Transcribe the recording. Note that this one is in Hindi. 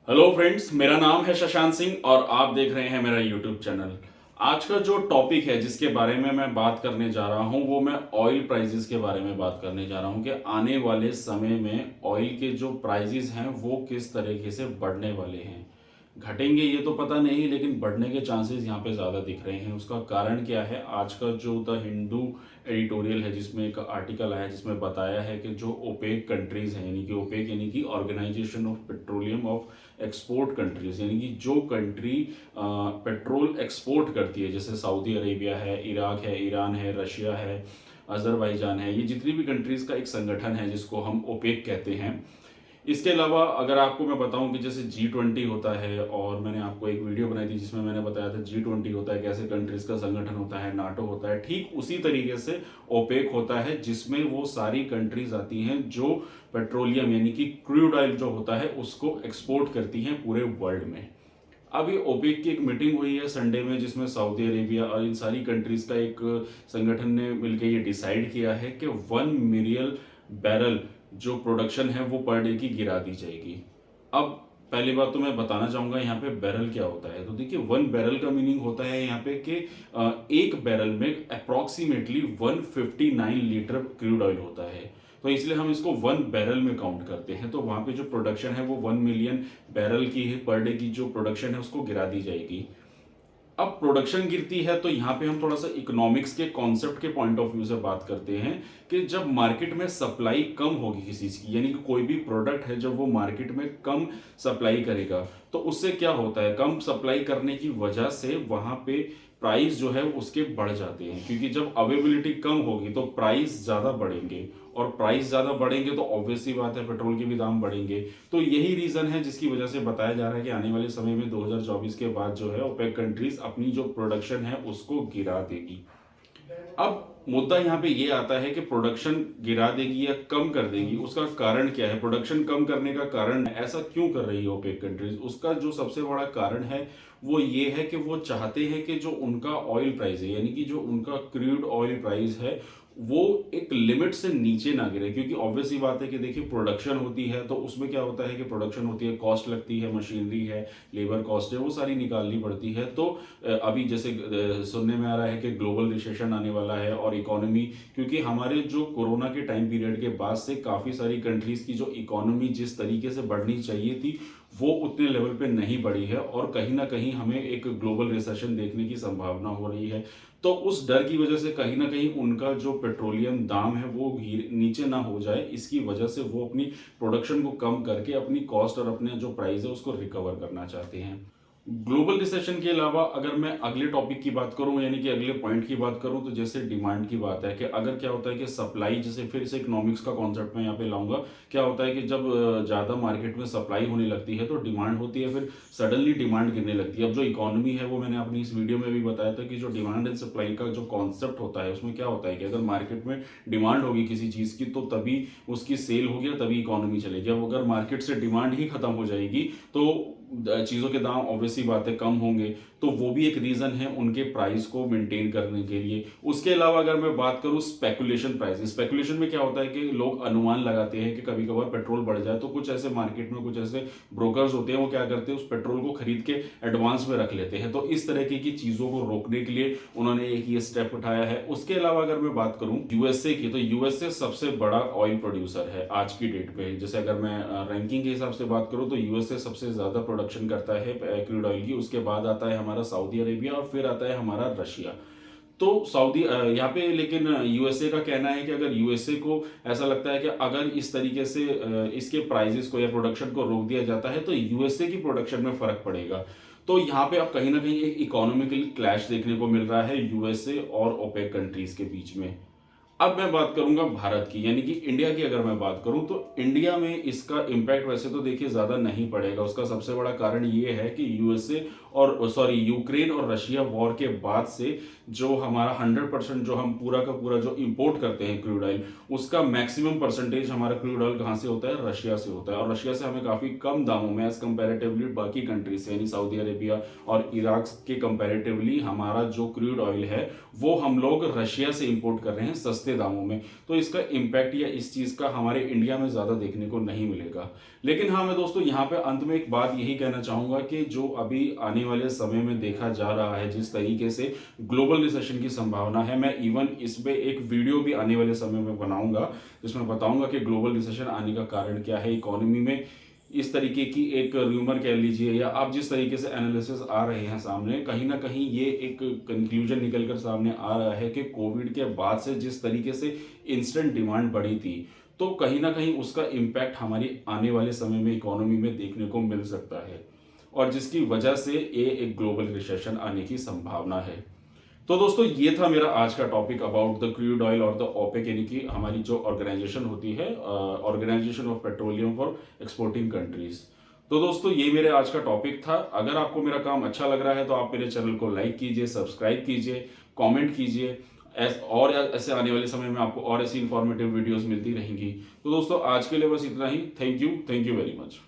हेलो फ्रेंड्स, मेरा नाम है शशांक सिंह और आप देख रहे हैं मेरा यूट्यूब चैनल। आज का जो टॉपिक है जिसके बारे में मैं बात करने जा रहा हूं वो मैं ऑयल प्राइजेस के बारे में बात करने जा रहा हूं कि आने वाले समय में ऑयल के जो प्राइजेस हैं वो किस तरीके से बढ़ने वाले हैं। घटेंगे ये तो पता नहीं, लेकिन बढ़ने के चांसेस यहाँ पे ज़्यादा दिख रहे हैं। उसका कारण क्या है? आज का जो द हिंदू एडिटोरियल है जिसमें एक आर्टिकल आया जिसमें बताया है कि जो ओपेक कंट्रीज हैं, यानी कि ओपेक यानी कि organisation of petroleum of export countries, यानी कि जो कंट्री पेट्रोल एक्सपोर्ट करती है, जैसे सऊदी अरेबिया है, इराक है, ईरान है, रशिया है, अजरबैजान है, ये जितनी भी कंट्रीज का एक संगठन है जिसको हम ओपेक कहते हैं। इसके अलावा अगर आपको मैं बताऊं कि जैसे G20 होता है, और मैंने आपको एक वीडियो बनाई थी जिसमें मैंने बताया था G20 होता है, कैसे कंट्रीज का संगठन होता है, नाटो होता है, ठीक उसी तरीके से ओपेक होता है जिसमें वो सारी कंट्रीज आती हैं जो पेट्रोलियम यानी कि क्रूड ऑयल जो होता है उसको एक्सपोर्ट करती हैं पूरे वर्ल्ड में। अभी ओपेक की एक मीटिंग हुई है संडे में जिसमें सऊदी अरेबिया और इन सारी कंट्रीज का एक संगठन ने मिलकर ये डिसाइड किया है कि 1 मिलियन बैरल जो प्रोडक्शन है वो पर डे की गिरा दी जाएगी। अब पहली बात तो मैं बताना चाहूंगा यहाँ पे बैरल क्या होता है। तो देखिए, 1 बैरल का मीनिंग होता है यहाँ पे कि एक बैरल में अप्रोक्सीमेटली 159 लीटर क्रूड ऑयल होता है। तो इसलिए हम इसको 1 बैरल में काउंट करते हैं। तो वहां पे जो प्रोडक्शन है वो 1 मिलियन बैरल की है, पर डे की जो प्रोडक्शन है उसको गिरा दी जाएगी। अब प्रोडक्शन गिरती है तो यहाँ पे हम थोड़ा सा इकोनॉमिक्स के कॉन्सेप्ट के पॉइंट ऑफ व्यू से बात करते हैं कि जब मार्केट में सप्लाई कम होगी किसी चीज की, यानी कि कोई भी प्रोडक्ट है जब वो मार्केट में कम सप्लाई करेगा तो उससे क्या होता है, कम सप्लाई करने की वजह से वहां पे प्राइस जो है उसके बढ़ जाते हैं, क्योंकि जब अवेलेबिलिटी कम होगी तो प्राइस ज्यादा बढ़ेंगे, और प्राइस ज्यादा बढ़ेंगे तो ऑब्वियसली बात है पेट्रोल के भी दाम बढ़ेंगे। तो यही रीजन है जिसकी वजह से बताया जा रहा है कि आने वाले समय में 2024 के बाद जो है ओपेक कंट्रीज अपनी जो प्रोडक्शन है उसको गिरा देगी। अब मुद्दा यहाँ पे ये आता है कि प्रोडक्शन गिरा देगी या कम कर देगी, उसका कारण क्या है? प्रोडक्शन कम करने का कारण ऐसा क्यों कर रही है ओपेक कंट्रीज? उसका जो सबसे बड़ा कारण है वो ये है कि वो चाहते हैं कि जो उनका ऑयल प्राइस है, यानी कि जो उनका क्रूड ऑयल प्राइस है, वो एक लिमिट से नीचे ना गिरे। क्योंकि ऑब्वियसली बात है कि देखिए, प्रोडक्शन होती है तो उसमें क्या होता है कि प्रोडक्शन होती है, कॉस्ट लगती है, मशीनरी है, लेबर कॉस्ट है, वो सारी निकालनी पड़ती है। तो अभी जैसे सुनने में आ रहा है कि ग्लोबल रिसेशन आने वाला है और इकोनॉमी, क्योंकि हमारे जो कोरोना के टाइम पीरियड के बाद से काफ़ी सारी कंट्रीज की जो इकोनॉमी जिस तरीके से बढ़नी चाहिए थी वो उतने लेवल पे नहीं बढ़ी है, और कहीं ना कहीं हमें एक ग्लोबल रिसेशन देखने की संभावना हो रही है। तो उस डर की वजह से कहीं ना कहीं उनका जो पेट्रोलियम दाम है वो नीचे ना हो जाए, इसकी वजह से वो अपनी प्रोडक्शन को कम करके अपनी कॉस्ट और अपने जो प्राइस है उसको रिकवर करना चाहते हैं। ग्लोबल रिसेशन के अलावा अगर मैं अगले टॉपिक की बात करूं, यानी कि अगले पॉइंट की बात करूं, तो जैसे डिमांड की बात है कि अगर क्या होता है कि सप्लाई, जैसे फिर से इकोनॉमिक्स का कॉन्सेप्ट मैं यहाँ पे लाऊंगा, क्या होता है कि जब ज़्यादा मार्केट में सप्लाई होने लगती है तो डिमांड होती है, फिर सडनली डिमांड गिरने लगती है। अब जो इकोनॉमी है वो मैंने अपनी इस वीडियो में भी बताया था कि जो डिमांड एंड सप्लाई का जो कॉन्सेप्ट होता है उसमें क्या होता है कि अगर मार्केट में डिमांड होगी किसी चीज़ की तो तभी उसकी सेल होगी और तभी इकोनॉमी चलेगी। अब अगर मार्केट से डिमांड ही खत्म हो जाएगी तो चीज़ों के दाम ऑब्वियसली बात है कम होंगे, तो वो भी एक रीज़न है उनके प्राइस को मेंटेन करने के लिए। उसके अलावा अगर मैं बात करूं स्पेकुलेशन प्राइस, स्पेकुलेशन में क्या होता है कि लोग अनुमान लगाते हैं कि कभी कभार पेट्रोल बढ़ जाए, तो कुछ ऐसे मार्केट में कुछ ऐसे ब्रोकर्स होते हैं वो क्या करते हैं, उस पेट्रोल को खरीद के एडवांस में रख लेते हैं। तो इस तरीके की चीज़ों को रोकने के लिए उन्होंने एक ये स्टेप उठाया है। उसके अलावा अगर मैं बात करूं यूएसए की, तो यूएसए सबसे बड़ा ऑयल प्रोड्यूसर है आज की डेट पे। जैसे अगर मैं रैंकिंग के हिसाब से बात करूं तो यूएसए सबसे ज़्यादा प्रोडक्शन करता है क्रूड ऑयल की, उसके बाद आता है हमारा सऊदी अरेबिया और फिर आता है हमारा रशिया। तो सऊदी यहाँ पे, लेकिन यूएसए का कहना है कि अगर यूएसए को ऐसा लगता है कि अगर इस तरीके से इसके प्राइजेस को या प्रोडक्शन को रोक दिया जाता है तो यूएसए की प्रोडक्शन में फर्क पड़ेगा। तो यहाँ पे अब कहीं ना कहीं एक इकोनॉमिकल क्लैश देखने को मिल रहा है यूएसए और ओपेक कंट्रीज के बीच में। अब मैं बात करूंगा भारत की, यानी कि इंडिया की अगर मैं बात करूं तो इंडिया में इसका इम्पैक्ट वैसे तो देखिए ज़्यादा नहीं पड़ेगा। उसका सबसे बड़ा कारण ये है कि यूएसए और यूक्रेन और रशिया वॉर के बाद से जो हमारा 100% जो हम पूरा का पूरा जो इंपोर्ट करते हैं क्रूड ऑयल, उसका मैक्सिमम परसेंटेज हमारा क्रूड ऑयल कहाँ से होता है? रशिया से होता है। और रशिया से हमें काफ़ी कम दामों में एज कंपेरेटिवली बाकी कंट्रीज से, यानी सऊदी अरेबिया और इराक के कंपेरेटिवली हमारा जो क्रूड ऑयल है वो हम लोग रशिया से इंपोर्ट कर रहे हैं सस्ते सस्ते दामों में, तो इसका इम्पैक्ट या इस चीज़ का हमारे इंडिया में ज़्यादा देखने को नहीं मिलेगा। लेकिन हाँ, मैं दोस्तों यहाँ पे अंत में एक बात यही कहना चाहूँगा कि जो अभी आने वाले समय में देखा जा रहा है, जिस तरीके से ग्लोबल रिसेशन की संभावना है, मैं इवन इस पे एक वीडियो भी आने वाले समय में बनाऊंगा, जिसमें बताऊंगा कि ग्लोबल रिसेशन आने का कारण क्या है इकोनॉमी में। इस तरीके की एक र्यूमर कह लीजिए, या आप जिस तरीके से एनालिसिस आ रहे हैं सामने, कहीं ना कहीं ये एक कंक्लूजन निकल कर सामने आ रहा है कि कोविड के बाद से जिस तरीके से इंस्टेंट डिमांड बढ़ी थी, तो कहीं ना कहीं उसका इम्पैक्ट हमारी आने वाले समय में इकोनॉमी में देखने को मिल सकता है, और जिसकी वजह से ये एक ग्लोबल रिसेशन आने की संभावना है। तो दोस्तों, ये था मेरा आज का topic about the crude oil और द ओपेक, यानी कि हमारी जो ऑर्गेनाइजेशन होती है, organisation of petroleum for exporting countries. तो दोस्तों, ये मेरे आज का टॉपिक था। अगर आपको मेरा काम अच्छा लग रहा है तो आप मेरे चैनल को लाइक कीजिए, सब्सक्राइब कीजिए, कमेंट कीजिए, और ऐसे आने वाले समय में आपको और ऐसी इंफॉर्मेटिव वीडियोस मिलती रहेंगी। तो दोस्तों, आज के लिए बस इतना ही। Thank you very much.